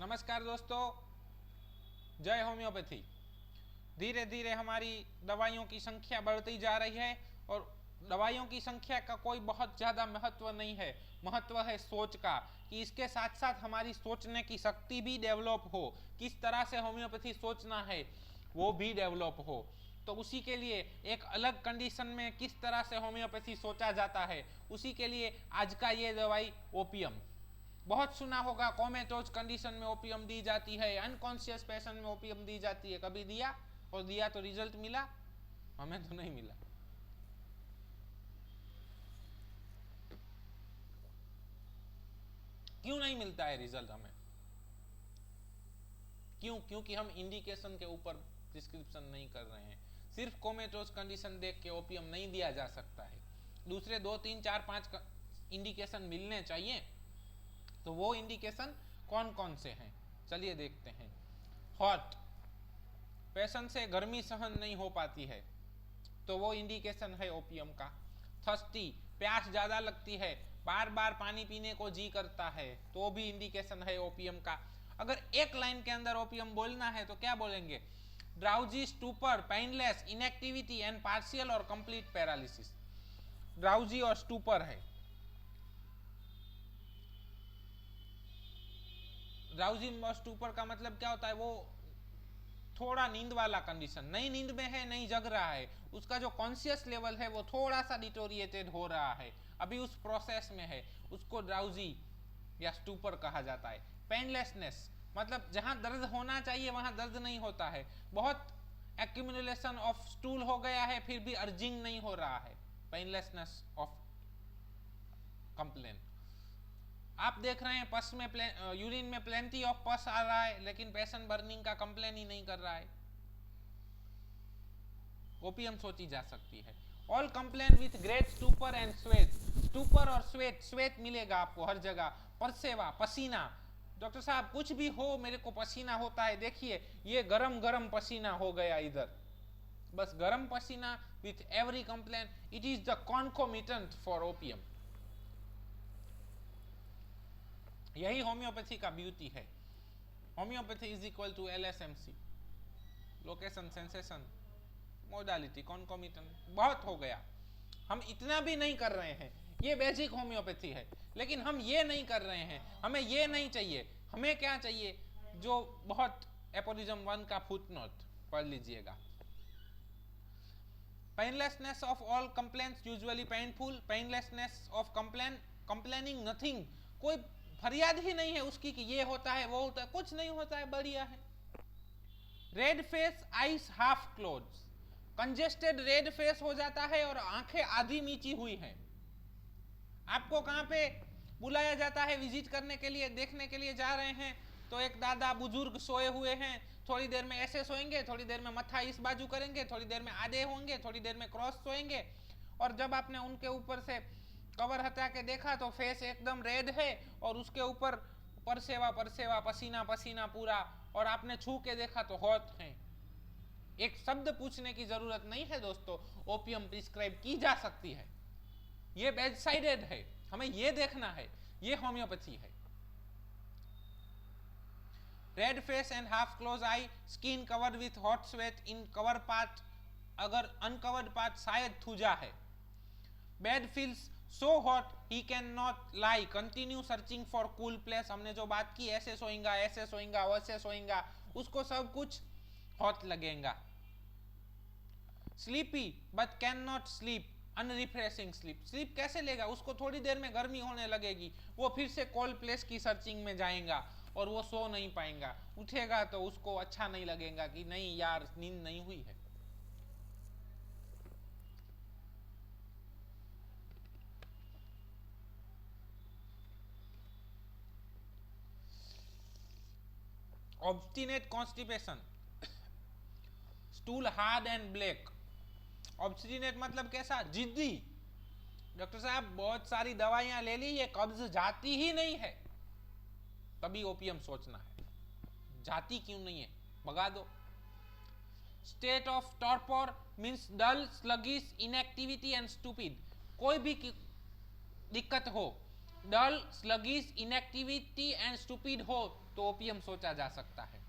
नमस्कार दोस्तों, जय होम्योपैथी। धीरे धीरे हमारी दवाइयों की संख्या बढ़ती जा रही है और दवाइयों की संख्या का कोई बहुत ज़्यादा महत्व नहीं है। महत्व है सोच का, कि इसके साथ साथ हमारी सोचने की शक्ति भी डेवलप हो, किस तरह से होम्योपैथी सोचना है वो भी डेवलप हो। तो उसी के लिए एक अलग कंडीशन में किस तरह से होम्योपैथी सोचा जाता है, उसी के लिए आज का ये दवाई ओपियम। बहुत सुना होगा, कोमेटोज कंडीशन में ओपियम दी जाती है, अनकॉन्शियस पेशेंट में ओपियम दी जाती है। कभी दिया? और दिया तो रिजल्ट मिला? हमें तो नहीं मिला। क्यों नहीं मिलता है रिजल्ट हमें? क्यों? क्योंकि हम इंडिकेशन के ऊपर प्रिस्क्रिप्शन नहीं कर रहे हैं। सिर्फ कोमेटोज कंडीशन देख के ओपियम नहीं दिया जा सकता है, दूसरे 2, 3, 4, 5 इंडिकेशन मिलने चाहिए। तो वो इंडिकेशन कौन कौन से हैं, चलिए देखते हैं। हॉट, पेशेंट से गर्मी सहन नहीं हो पाती है, तो वो इंडिकेशन है ओपियम का। थर्स्टी, प्यास ज़्यादा लगती है, बार बार पानी पीने को जी करता है, तो भी इंडिकेशन है ओपियम का। अगर एक लाइन के अंदर ओपियम बोलना है तो क्या बोलेंगे? Drowsy, stupor, painless, inactivity and partial और कंप्लीट पैरालिसिस। ड्राउजी और स्टूपर है। ड्राउजी और स्टूपर का मतलब क्या होता है? वो थोड़ा नींद वाला कंडीशन, नहीं नींद में है, नहीं जग रहा है, उसका जो कॉन्शियस लेवल है वो थोड़ा सा डिटोरिएटेड हो रहा है, अभी उस प्रोसेस में है, उसको ड्राउजी या स्टूपर कहा जाता है। पेनलेसनेस मतलब जहां दर्द होना चाहिए वहां दर्द नहीं होता है, बहुत एक्यूमुलेशन ऑफ स्टूल हो गया है फिर भी अर्जिंग नहीं हो रहा है, पेनलेसनेस ऑफ कंप्लेन। आप देख रहे हैं पस में यूरिन में प्लेंटी ऑफ पस आ रहा है, लेकिन पेशेंट बर्निंग का कंप्लेन ही नहीं कर रहा है, ओपियम सोची जा सकती है। All complain with great stupor and sweat. Stupor और स्वेट, स्वेट मिलेगा आपको हर जगह, परसेवा, पसीना। डॉक्टर साहब कुछ भी हो, मेरे को पसीना होता है, देखिए ये गरम गरम पसीना हो गया इधर, बस गरम पसीना with every complain, it is the concomitant for opium. यही होम्योपैथी का ब्यूटी है। Homeopathy is equal to LSMC, location, sensation, modality, concomitant. बहुत हो गया, हम इतना भी नहीं कर रहे हैं, ये बेसिक होम्योपैथी है, लेकिन हम ये नहीं कर रहे हैं, हमें ये नहीं चाहिए। हमें क्या चाहिए? जो बहुत एपोरिज्म 1 का फुटनोट पढ़ लीजिएगा। Painlessness of all complaints usually painful, painlessness of complaining nothing, कोई फरियाद ही नहीं है उसकी कि ये होता है वो होता है, कुछ नहीं होता है, बढ़िया है। Red face, eyes half close, congested red face हो जाता है और आंखें आधी मीची हुई हैं। आपको कहां पे बुलाया जाता है विजिट करने के लिए, देखने के लिए जा रहे हैं, तो एक दादा बुजुर्ग सोए हुए हैं, थोड़ी देर में ऐसे सोएंगे, थोड़ी देर में मत्था इस बाजू करेंगे, थोड़ी देर में आधे होंगे, थोड़ी देर में क्रॉस सोएंगे, और जब आपने उनके ऊपर से कवर हटा के देखा तो फेस एकदम रेड है और उसके ऊपर परसेवा परसेवा, पसीना पसीना पूरा, और आपने छू के देखा तो हॉट है। एक शब्द पूछने की जरूरत नहीं है दोस्तों, ओपियम प्रिस्क्राइब की जा सकती है, ये बेड साइडेड है, हमें ये देखना है, ये होम्योपैथी है। Red face and half close I, skin covered with hot sweat in cover part, अगर अनकवर्ड पार्ट शायद थूजा है। Bed feels so hot he can not lie, continue searching for cool place, हमने जो बात की, ऐसे सोएंगा, ऐसे सोएंगा, वैसे सोएंगा, उसको सब कुछ हॉट लगेगा। Sleepy but can not sleep, unrefreshing sleep, sleep कैसे लेगा? उसको थोड़ी देर में गर्मी होने लगेगी, वो फिर से कोल्ड प्लेस की सर्चिंग में जाएगा और वो सो नहीं पाएगा, उठेगा तो उसको अच्छा नहीं लगेगा कि नहीं यार नींद नहीं हुई है। Obstinate constipation, stool hard and black. Obstinate मतलब कैसा? जिद्दी। डॉक्टर साहब बहुत सारी दवाइयां ले ली, ये कब्ज जाती ही नहीं है, तभी ओपियम सोचना है। जाती क्यों नहीं है? भगा दो। State of torpor means dull, sluggish, inactivity and stupid, कोई भी दिक्कत हो, dull, sluggish, inactivity and stupid हो तो ओपियम सोचा जा सकता है।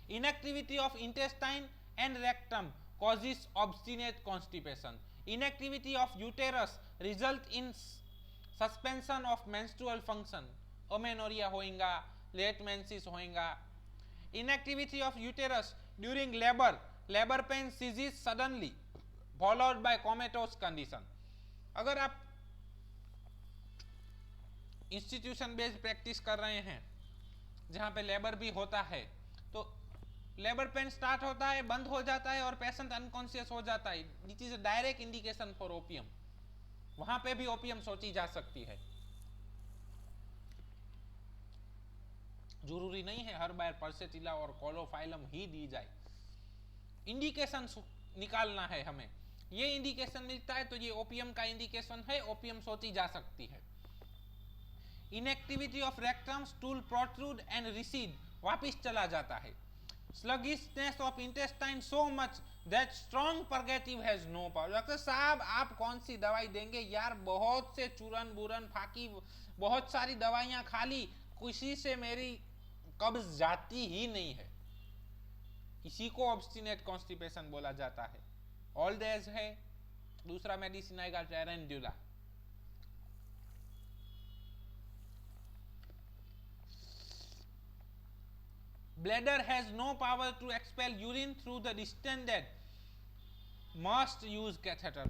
Inactivity of intestine and rectum causes obstinate constipation. Inactivity of uterus result in suspension of menstrual function, amenorrhoea होएगा, लेट मेंसेस होएगा। Inactivity of uterus during labour, labour pain ceases suddenly followed by comatose condition. अगर आप institution based practice कर रहे हैं जहां पे labour भी होता है, तो लेबर पेन स्टार्ट होता है, बंद हो जाता है और पेशेंट अनकॉन्शियस हो जाता है, it is a direct indication for opium. वहां पे भी ओपियम सोची जा सकती है। जरूरी नहीं है हर बार परसेटिला और कोलोफाइलम ही दी जाए, इंडिकेशन निकालना है हमें। ये इंडिकेशन मिलता है तो ये ओपियम का इंडिकेशन है, ओपियम सोची जा सकती है। Inactivity of rectum, stool protrude and recede, वापिस चला जाता है। Sluggishness of intestine so much that strong purgative has no power. Doctor साहब आप कौन सी दवाई देंगे यार, बहुत से चूरन बुरन फाकी, बहुत सारी दवाइयां खा ली, किसी से मेरी कब्ज जाती ही नहीं है। इसी को ऑब्स्टिनेट कॉन्स्टिपेशन बोला जाता है। ओल्ड एज है, दूसरा मेडिसिन आएगा टेरेंड्यूला। Bladder has no power to expel urine through the distended, must use catheter।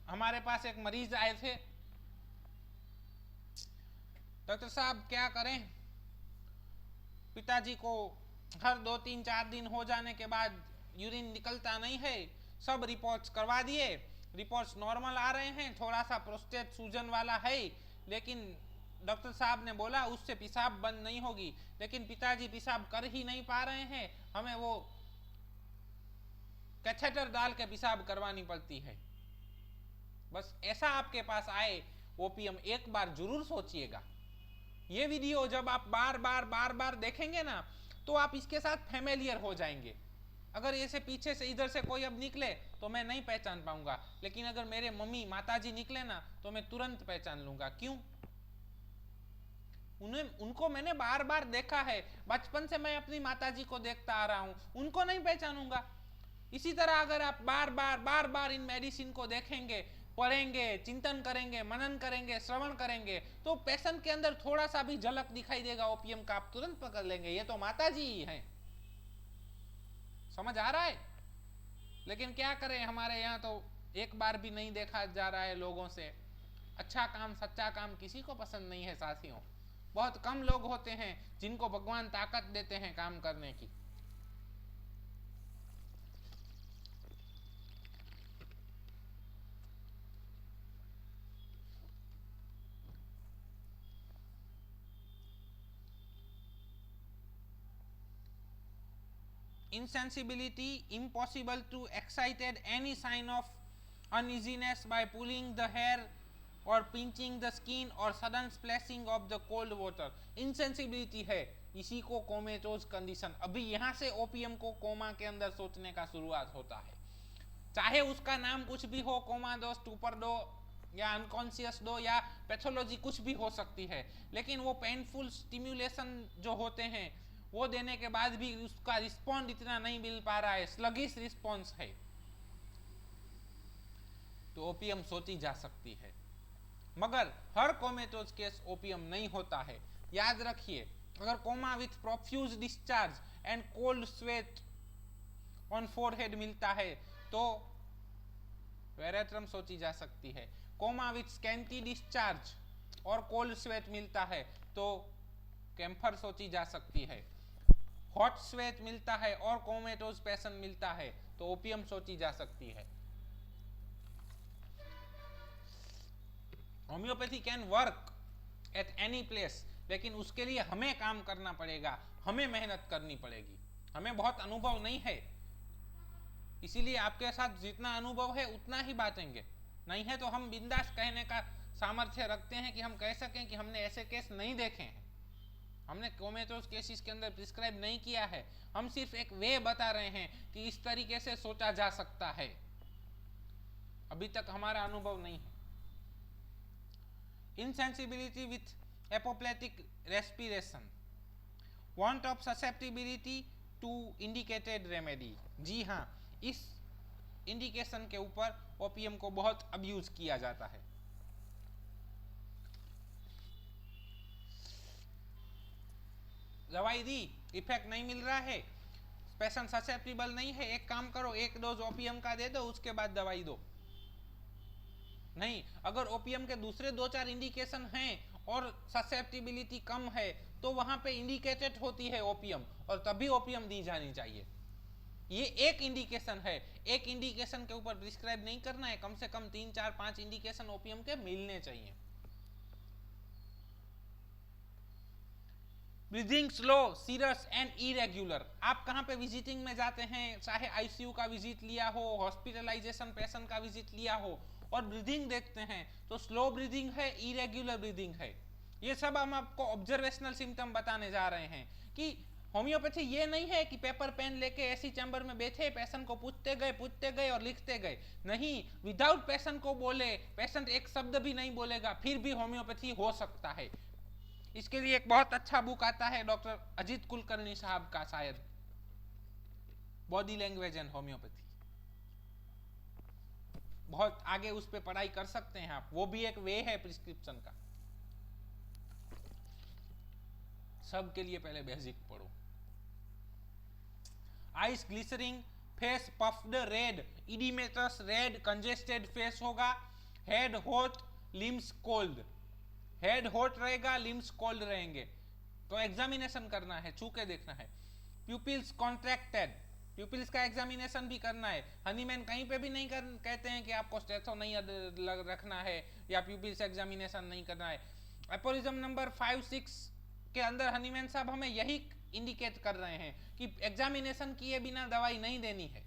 हमारे पास एक मरीज आए थे, डॉक्टर साहब क्या करें, पिताजी को हर 2-3-4 दिन हो जाने के बाद यूरिन निकलता नहीं है, सब रिपोर्ट्स करवा दिए, रिपोर्ट्स नॉर्मल आ रहे हैं, थोड़ा सा प्रोस्टेट सूजन वाला है, लेकिन डॉक्टर साहब ने बोला उससे पेशाब बंद नहीं होगी, लेकिन पिताजी पेशाब कर ही नहीं पा रहे हैं, हमें वो कैथेटर डाल के पेशाब करवानी पड़ती है। बस ऐसा आपके पास आए ओपियम, एक बार जरूर सोचिएगा। ये वीडियो जब आप बार बार देखेंगे ना, तो आप इसके साथ फैमिलियर हो जाएंगे। अगर ऐसे पीछे से इधर से कोई अब निकले तो मैं नहीं पहचान पाऊंगा, लेकिन अगर मेरे मम्मी माताजी निकले ना तो मैं तुरंत पहचान लूंगा। क्यों? उनको मैंने बार बार देखा है, बचपन से मैं अपनी माताजी को देखता आ रहा हूं, उनको नहीं पहचानूंगा। इसी तरह अगर आप बार बार इन मेडिसिन को देखेंगे, पढ़ेंगे, चिंतन करेंगे, मनन करेंगे, श्रवण करेंगे, तो पेशेंट के अंदर थोड़ा सा भी झलक दिखाई देगा ओपियम का, आप तुरंत पकड़ लेंगे ये तो माताजी ही हैं। समझ आ रहा है? लेकिन क्या करें, हमारे यहाँ तो एक बार भी नहीं देखा जा रहा है लोगों से। अच्छा काम, सच्चा काम किसी को पसंद नहीं है साथियों। बहुत कम लोग होते हैं जिनको भगवान ताकत देते हैं काम करने की। Insensibility, impossible to excite any sign of uneasiness by pulling the hair or pinching the skin or sudden splashing of the cold water। insensibility है, इसी को कोमेटोज कंडीशन। अभी यहाँ से ओपियम को कोमा के अंदर सोचने का शुरुआत होता है, चाहे उसका नाम कुछ भी हो, कोमा दो, स्टूपर दो, या अनकॉन्शियस दो, या पैथोलॉजी कुछ भी हो सकती है, लेकिन वो पेनफुल स्टिम्युलेशन जो होते हैं वो देने के बाद भी उसका रिस्पॉन्ड इतना नहीं मिल पा रहा है, स्लगिश रिस्पॉन्स है, तो ओपियम सोची जा सकती है। मगर हर कोमेटोज केस ओपियम नहीं होता है। याद रखिए, अगर coma with profuse discharge and cold sweat on forehead मिलता है तो वेरेट्रम सोची जा सकती है। कोमा विथ स्कैंटी डिस्चार्ज और कोल्ड स्वेट मिलता है तो कैम्फर सोची जा सकती है। हॉट स्वेट मिलता है और कोमेटोज पेशेंट मिलता है तो ओपियम सोची जा सकती है। Homeopathy can work at any place, लेकिन उसके लिए हमें काम करना पड़ेगा, हमें मेहनत करनी पड़ेगी। हमें बहुत अनुभव नहीं है, इसीलिए आपके साथ जितना अनुभव है उतना ही बांटेंगे। नहीं है तो हम बिंदास कहने का सामर्थ्य रखते हैं कि हम कह सकें कि हमने ऐसे केस नहीं देखे हैं, हमने कोमेटोज केसेस के अंदर प्रिस्क्राइब नहीं किया है, हम सिर्फ एक वे बता रहे हैं कि इस तरीके से सोचा जा सकता है। अभी तक हमारा अनुभव नहीं है। insensibility with apoplectic respiration, want of susceptibility to indicated remedy। जी हाँ, इस इंडिकेशन के ऊपर ओपीएम को बहुत अब्यूज किया जाता है। दवाई दी, इफेक्ट नहीं मिल रहा है, पेशेंट ससेप्टिबल नहीं है, एक काम करो, एक डोज ओपीएम का दे दो, उसके बाद दवाई दो। नहीं, अगर ओपीएम के दूसरे 2-4 इंडिकेशन हैं और ससेप्टिबिलिटी कम है तो वहां पे इंडिकेटेड होती है ओपीएम, और तभी ओपीएम दी जानी चाहिए। ये एक इंडिकेशन है, एक इंडिकेशन के ऊपर प्रिस्क्राइब नहीं करना है, कम से कम 3-4-5 इंडिकेशन ओपीएम के मिलने चाहिए। Breathing slow, serious and irregular. आप कहाँ पे विजिटिंग में जाते हैं, चाहे आईसीयू का विजिट लिया हो, हॉस्पिटलाइजेशन पेशेंट का विजिट लिया हो, और ब्रीदिंग देखते हैं तो स्लो ब्रीदिंग है, इरेग्युलर ब्रीदिंग है। ये सब हम आपको ऑब्जर्वेशनल सिम्टम बताने जा रहे हैं कि होम्योपैथी ये नहीं है कि पेपर पेन लेके ऐसी चैम्बर में बैठे पेशेंट को पूछते गए और लिखते गए। नहीं, विदाउट पेशेंट को बोले, पेशेंट एक शब्द भी नहीं बोलेगा, फिर भी होम्योपैथी हो सकता है। इसके लिए एक बहुत अच्छा बुक आता है डॉक्टर अजीत कुलकर्णी साहब का, शायद बॉडी लैंग्वेज एंड होम्योपैथी। बहुत आगे उस पर पढ़ाई कर सकते हैं आप, वो भी एक वे है प्रिस्क्रिप्शन का। सबके लिए पहले बेसिक पढ़ो। Eyes glistening, face puffed red, oedematous red, congested face होगा, head hot, limbs cold. Head hot रहेगा, लिम्स कोल्ड रहेंगे, तो एग्जामिनेशन करना है, छू के देखना है। प्यूपिल्स कॉन्ट्रैक्टेड, प्यूपिल्स का एग्जामिनेशन भी करना है। हनीमैन कहीं पे भी नहीं कहते हैं कि आपको स्टेथो नहीं रखना है या प्यूपिल्स एग्जामिनेशन नहीं करना है। एपोरिज्म नंबर 5-6 के अंदर हनीमैन साहब हमें यही इंडिकेट कर रहे हैं कि एग्जामिनेशन किए बिना दवाई नहीं देनी है,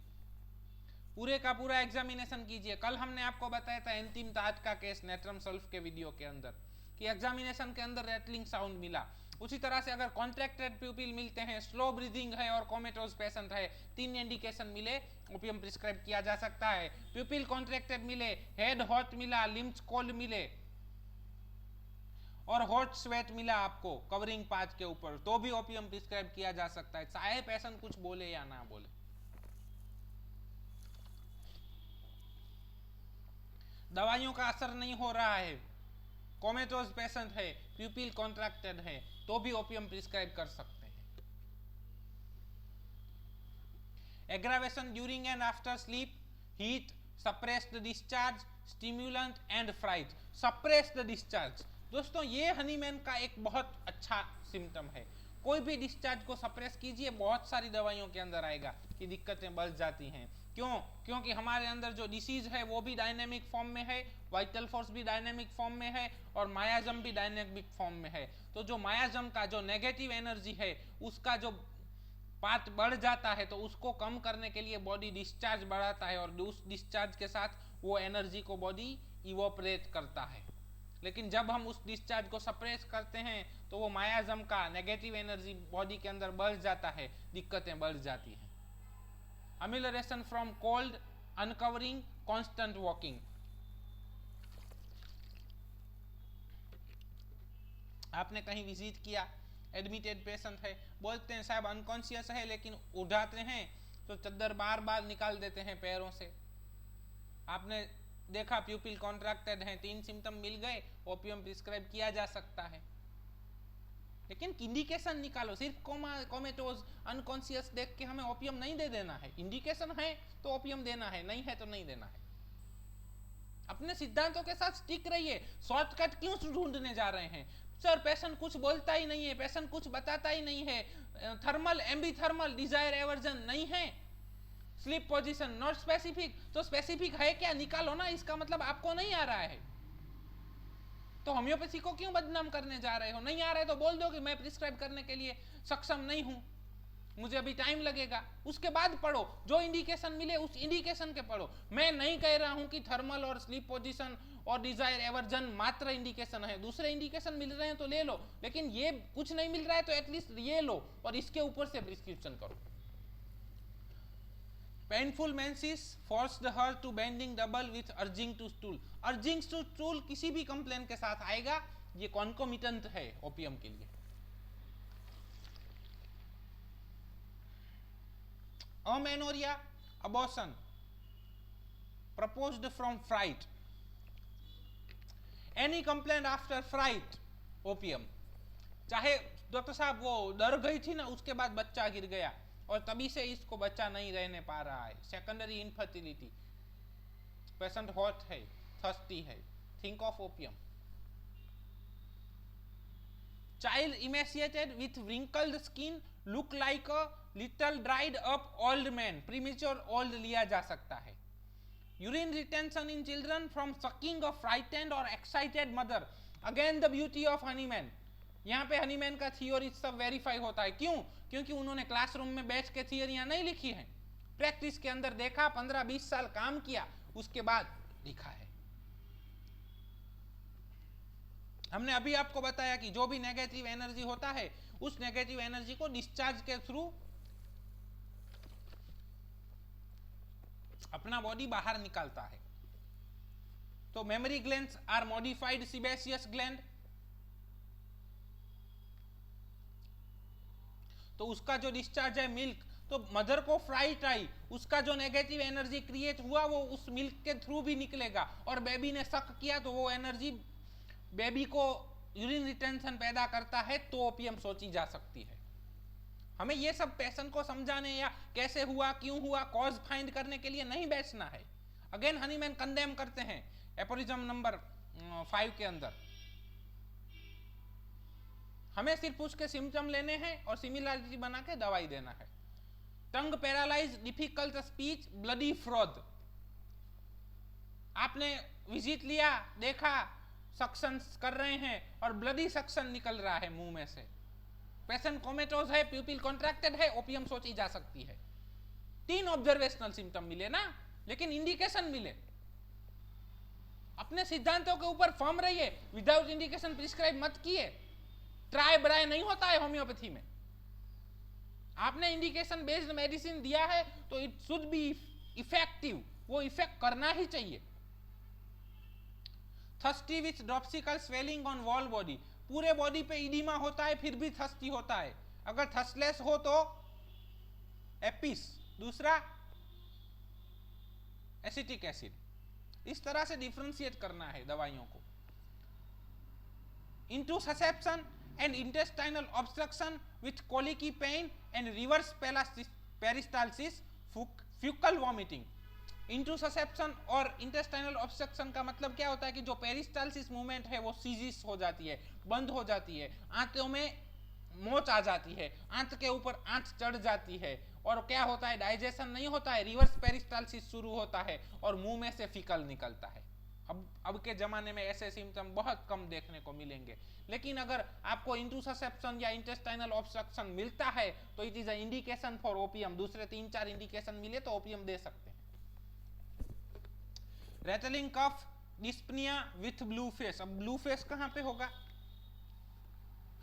पूरे का पूरा एग्जामिनेशन कीजिए। कल हमने आपको बताया था अंतिम ताज का केस नेट्रम सल्फ के वीडियो के अंदर कि एग्जामिनेशन के अंदर रैटलिंग साउंड मिला। उसी तरह से अगर कॉन्ट्रैक्टेड प्यूपिल मिलते हैं, स्लो ब्रीदिंग है और कोमेटोज पेशेंट है, 3 इंडिकेशन मिले, ओपीएम प्रिस्क्राइब किया जा सकता है। प्यूपिल कॉन्ट्रैक्टेड मिले, हेड हॉट मिला, लिम्स कोल्ड मिले और हॉट स्वेट मिला आपको कवरिंग पार्ट के ऊपर, तो भी ओपीएम प्रिस्क्राइब किया जा सकता है, चाहे पेशेंट कुछ बोले या ना बोले। दवाइयों का असर नहीं हो रहा है, कोमेटोज पेशेंट है, प्यूपिल कॉन्ट्रैक्टेड है, तो भी ओपीएम प्रिस्क्राइब कर सकते हैं। Aggravation during and after sleep, heat, suppressed discharge, stimulant and fright. Suppressed discharge दोस्तों, ये हनीमैन का एक बहुत अच्छा सिम्टम है। कोई भी डिस्चार्ज को सप्रेस कीजिए, बहुत सारी दवाइयों के अंदर आएगा कि दिक्कतें बढ़ जाती हैं। क्यों? क्योंकि हमारे अंदर जो डिसीज है वो भी डायनेमिक फॉर्म में है, वाइटल फोर्स भी डायनेमिक फॉर्म में है और मायाजम भी डायनेमिक फॉर्म में है। तो जो मायाजम का जो नेगेटिव एनर्जी है उसका जो पार्ट बढ़ जाता है, तो उसको कम करने के लिए बॉडी डिस्चार्ज बढ़ाता है और उस डिस्चार्ज के साथ वो एनर्जी को बॉडी इवोपरेट करता है। लेकिन जब हम उस डिस्चार्ज को सप्रेस करते हैं तो वो मायाजम का नेगेटिव एनर्जी बॉडी के अंदर बढ़ जाता है, दिक्कतें बढ़ जाती हैं। Amelioration from cold, uncovering, constant walking. आपने कहीं विजिट किया, एडमिटेड पेशेंट है, बोलते हैं साहब अनकॉन्शियस है, लेकिन उठाते हैं तो चद्दर बार बार निकाल देते हैं पैरों से। आपने देखा प्यूपिल कॉन्ट्रैक्टेड है, 3 सिम्टम मिल गए, ओपीएम प्रिस्क्राइब किया जा सकता है। लेकिन इंडिकेशन निकालो, सिर्फ कोमेटोज अनकॉन्शियस देख के हमें ओपीएम नहीं दे देना है। इंडिकेशन है तो ओपीएम देना है, नहीं है तो नहीं देना है। अपने सिद्धांतों के साथ स्टिक रहिए। शॉर्टकट क्यों ढूंढने जा रहे हैं? सर पेशेंट कुछ बोलता ही नहीं है, पेशेंट कुछ बताता ही नहीं है, थर्मल, एम्बीथर्मल, डिजायर एवर्जन नहीं है, स्लीप पोजीशन नॉट स्पेसिफिक। तो स्पेसिफिक है क्या, निकालो ना, इसका मतलब आपको नहीं आ रहा है। तो होम्योपैथी को क्यों बदनाम करने जा रहे हो? नहीं आ रहा है तो बोल दो कि मैं प्रिस्क्राइब करने के लिए सक्षम नहीं हूं, मुझे अभी टाइम लगेगा, उसके बाद पढ़ो। जो इंडिकेशन मिले उस इंडिकेशन के पढ़ो। मैं नहीं कह रहा हूं कि थर्मल और स्लीप पोजीशन और डिजायर एवर्जन मात्र इंडिकेशन है, दूसरे इंडिकेशन मिल रहे हैं तो ले लो, लेकिन ये कुछ नहीं मिल रहा है तो एटलीस्ट ये लो और इसके ऊपर से प्रिस्क्रिप्शन करो। Painful menses forced her to bending double with urging to stool. Urging to stool किसी भी कंप्लेन के साथ आएगा, ये कॉन्कोमिटेंट है ओपियम के लिए। Amenorrhoea, abortion, proposed from fright, any complaint after fright, opium. चाहे डॉक्टर साहब वो डर गई थी ना, उसके बाद बच्चा गिर गया और तभी से इसको बच्चा नहीं रहने पा रहा है, सेकेंडरी इनफर्टिलिटी, पेशेंट हॉट है, थर्स्टी है, think of opium. Child emaciated with wrinkled skin, look like a little dried up old man, premature old लिया जा सकता है। Urine retention in children from sucking a frightened और excited mother, again the beauty of Hahnemann. यहाँ पे Hahnemann का theory सब verify होता है, क्यों? क्योंकि उन्होंने क्लासरूम में बैठ के थियोरियां नहीं लिखी हैं, प्रैक्टिस के अंदर देखा, 15-20 साल काम किया, उसके बाद लिखा है। हमने अभी आपको बताया कि जो भी नेगेटिव एनर्जी होता है, उस नेगेटिव एनर्जी को डिस्चार्ज के थ्रू अपना बॉडी बाहर निकालता है। तो mammary glands are modified sebaceous gland, तो उसका जो डिस्चार्ज है मिल्क, तो मदर को फ्राइट आई, उसका जो नेगेटिव एनर्जी क्रिएट हुआ वो उस मिल्क के थ्रू भी निकलेगा, और बेबी ने शक किया तो वो एनर्जी बेबी को यूरिन रिटेंशन पैदा करता है, तो ओपियम सोची जा सकती है। हमें ये सब पेशेंट को समझाने या कैसे हुआ, क्यों हुआ, कॉज फाइंड करने के लिए नहीं बैठना है। अगेन हनीमैन कंडेम करते हैं एपोरिज्म नंबर 5 के अंदर। हमें सिर्फ उसके सिम्टम लेने हैं और सिमिलरिटी बना के दवाई देना है। टंग पैरालाइज, डिफिकल्ट स्पीच, ब्लडी फ्रॉद, आपने विजिट लिया, देखा सक्शन कर रहे हैं और ब्लडी सक्शन निकल रहा है मुंह में से, पेशेंट कोमेटोज है, प्यूपिल कॉन्ट्रैक्टेड है, ओपियम सोची जा सकती है। 3 ऑब्जर्वेशनल सिम्टम मिले ना, लेकिन इंडिकेशन मिले। अपने सिद्धांतों के ऊपर फर्म रहिए, विदाउट इंडिकेशन प्रिस्क्राइब मत किए। ट्राई ब्राई नहीं होता है होम्योपैथी में। आपने इंडिकेशन बेस्ड मेडिसिन दिया है तो इट शुड बी इफेक्टिव, वो इफेक्ट करना ही चाहिए। Thirsty with dropsical swelling on whole body, पूरे बॉडी पे इडिमा होता है फिर भी थर्स्टी होता है। अगर थर्स्टलेस हो तो एपिस, दूसरा एसिटिक एसिड। इस तरह से डिफरेंशिएट करना है दवाइयों को। Intussusception and intestinal obstruction with colicky pain and reverse peristalsis, faecal vomiting. Intussusception और इंटेस्टाइनल ऑब्स्ट्रक्शन का मतलब क्या होता है कि जो पेरिस्टाल्सिस मूवमेंट है वो सीजिस हो जाती है, बंद हो जाती है, आंतों में मोच आ जाती है, आंत के ऊपर आंत चढ़ जाती है, और क्या होता है, डाइजेशन नहीं होता है, रिवर्स पेरिस्टाल्सिस शुरू होता है और मुंह में से फीकल निकलता है। अब के जमाने में ऐसे सिम्टम बहुत कम देखने को मिलेंगे, लेकिन अगर आपको इंटूससेप्शन या इंटेस्टाइनल ऑब्स्ट्रक्शन मिलता है तो it is a indication for opium. दूसरे 3-4 इंडिकेशन मिले तो ओपियम दे सकते हैं। Rattling cough, dyspnoea with blue face. अब ब्लू फेस कहां पे होगा?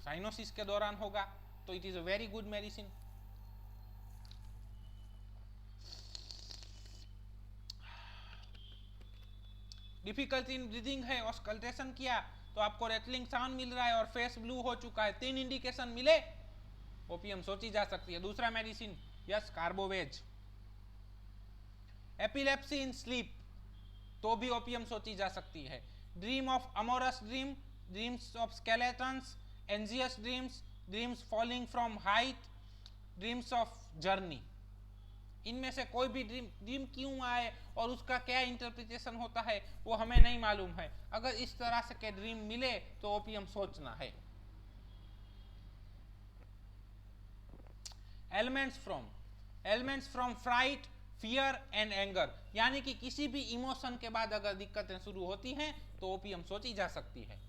साइनोसिस के दौरान होगा, तो it is a very good medicine. Difficulty in breathing है, ऑस्कल्टेशन किया तो आपको रेटलिंग साउंड मिल रहा है और फेस ब्लू हो चुका है, 3 इंडिकेशन मिले, ओपियम सोची जा सकती है। दूसरा medicine, yes, carbo veg. Epilepsy in sleep, तो भी ओपियम सोची जा सकती है। Dream of amorous dream, dreams of skeletons, anxious dreams, dreams falling from height, dreams of journey. इनमें से कोई भी ड्रीम क्यों आए और उसका क्या इंटरप्रिटेशन होता है वो हमें नहीं मालूम है। अगर इस तरह से के ड्रीम मिले तो ओपियम सोचना है। Ailments from fright, fear and anger, यानी कि किसी भी इमोशन के बाद अगर दिक्कतें शुरू होती हैं तो ओपियम सोची जा सकती है।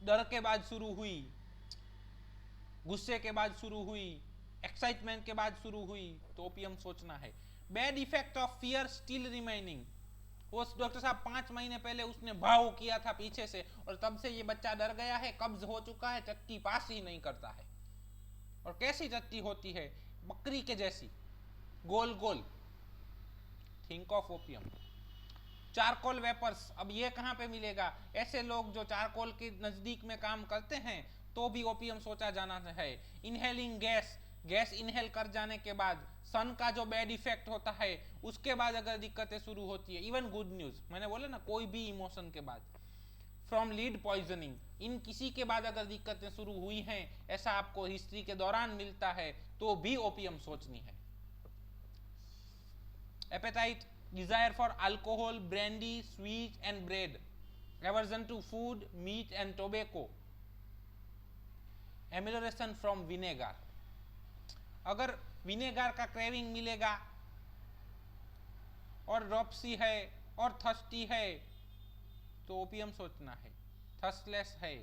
डर के बाद शुरू हुई, गुस्से के बाद शुरू हुई, एक्साइटमेंट के बाद शुरू हुई, तो ओपियम सोचना है। Bad effect of fear still remaining, वो डॉक्टर साहब 5 महीने पहले उसने भाव किया था पीछे से और तब से ये बच्चा डर गया है, कब्ज हो चुका है, टट्टी पास ही नहीं करता है। और कैसी टट्टी होती है? बकरी के जैसी, गोल गोल। Think of opium. Charcoal vapours, अब ये कहाँ पे मिलेगा? ऐसे लोग जो चारकोल के नजदीक में काम करते हैं तो भी ओपियम सोचा जाना है। इनहेलिंग गैस, गैस इनहेल कर जाने के बाद सन का जो बैड इफेक्ट होता है उसके बाद अगर दिक्कतें शुरू होती है, इवन गुड न्यूज, मैंने बोला ना कोई भी इमोशन के बाद, फ्रॉम लीड पॉइजनिंग, इन किसी के बाद अगर दिक्कतें शुरू हुई हैं, ऐसा आपको हिस्ट्री के दौरान मिलता है, तो भी ओपियम सोचनी है। Appetite, desire for alcohol, brandy, sweet and bread, aversion to food, meat and tobacco, amelioration from vinegar। अगर विनेगर का क्रेविंग मिलेगा और ड्रॉप्सी है और थर्स्टी है तो ओपियम सोचना है। थर्स्टलेस है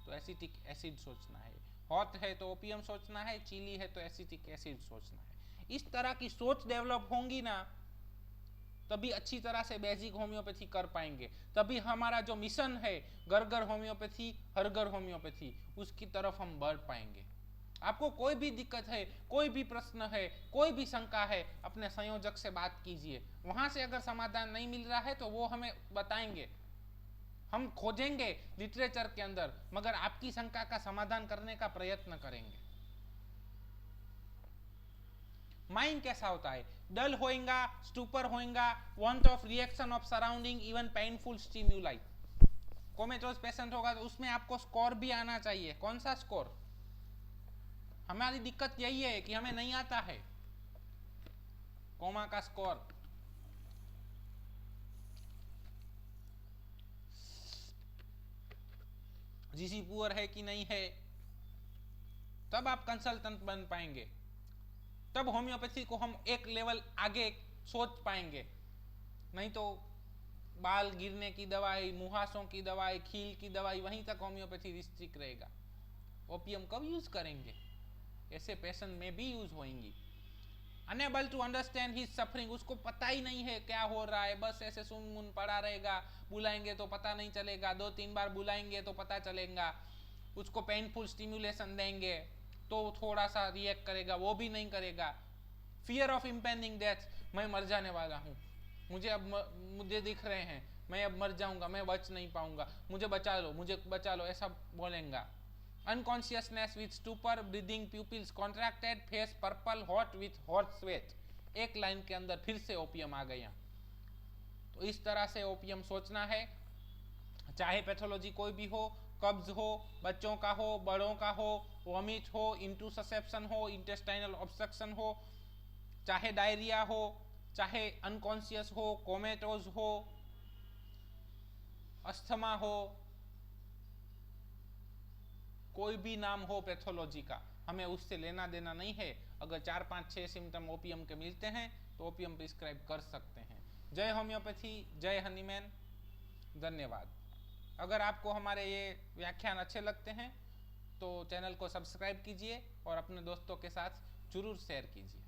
तो एसिटिक एसिड सोचना है। हॉट है तो ओपियम सोचना है। चिली है तो एसिटिक एसिड सोचना है। इस तरह की सोच डेवलप होंगी ना, तभी अच्छी तरह से बेसिक होम्योपैथी कर पाएंगे। तभी हमारा जो मिशन है घर घर होम्योपैथी, हर घर होम्योपैथी, उसकी तरफ हम बढ़ पाएंगे। आपको कोई भी दिक्कत है, कोई भी प्रश्न है, कोई भी शंका है, अपने संयोजक से बात कीजिए। वहां से अगर समाधान नहीं मिल रहा है तो वो हमें बताएंगे, हम खोजेंगे लिटरेचर के अंदर, मगर आपकी शंका का समाधान करने का प्रयत्न करेंगे। माइंड कैसा होता है? डल होएगा, स्टूपर होएगा, want of reaction of surrounding, even painful stimuli. Comatose patient होगा तो उसमें आपको स्कोर भी आना चाहिए। कौन सा स्कोर? हमारी दिक्कत यही है कि हमें नहीं आता है कोमा का स्कोर। जीसी पुअर है कि नहीं है, तब आप कंसल्टेंट बन पाएंगे, तब होम्योपैथी को हम एक लेवल आगे सोच पाएंगे। नहीं तो बाल गिरने की दवाई, मुहासों की दवाई, खील की दवाई, वहीं तक होम्योपैथी रिस्ट्रिक्ट रहेगा। ओपियम कब यूज करेंगे? ऐसे पेशेंट में भी यूज होंगी। Unable to understand his suffering, उसको पता ही नहीं है क्या हो रहा है, बस ऐसे सुन मुन पड़ा रहेगा। बुलाएंगे तो पता नहीं चलेगा, 2-3 बार बुलाएंगे तो पता चलेगा। उसको पेनफुल स्टिम्युलेशन देंगे तो थोड़ा सा रिएक्ट करेगा, वो भी नहीं करेगा। फियर ऑफ इम्पेंडिंग डेथ, मैं मर जाने वाला हूँ, मुझे दिख रहे हैं, मैं अब मर जाऊंगा, मैं बच नहीं पाऊंगा, मुझे बचा लो, मुझे बचा लो, ऐसा बोलेगा। Unconsciousness with stupor, breathing, pupils contracted, face purple, hot with hot sweat. एक लाइन के अंदर फिर से ओपियम आ गया। तो इस तरह से ओपियम सोचना है। चाहे पैथोलॉजी कोई भी हो, कब्ज हो, बच्चों का हो, बड़ों का हो, वॉमिट हो, इंटूससेप्शन हो, इंटेस्टाइनल ऑब्स्ट्रक्शन हो, चाहे डायरिया हो, चाहे अनकॉन्शियस हो, कोमेटोज हो, अस्थमा हो, कोई भी नाम हो पैथोलॉजी का, हमें उससे लेना देना नहीं है। अगर 4-5-6 सिम्टम ओपियम के मिलते हैं तो ओपियम प्रिस्क्राइब कर सकते हैं। जय होम्योपैथी, जय हनीमैन, धन्यवाद। अगर आपको हमारे ये व्याख्यान अच्छे लगते हैं तो चैनल को सब्सक्राइब कीजिए और अपने दोस्तों के साथ जरूर शेयर कीजिए।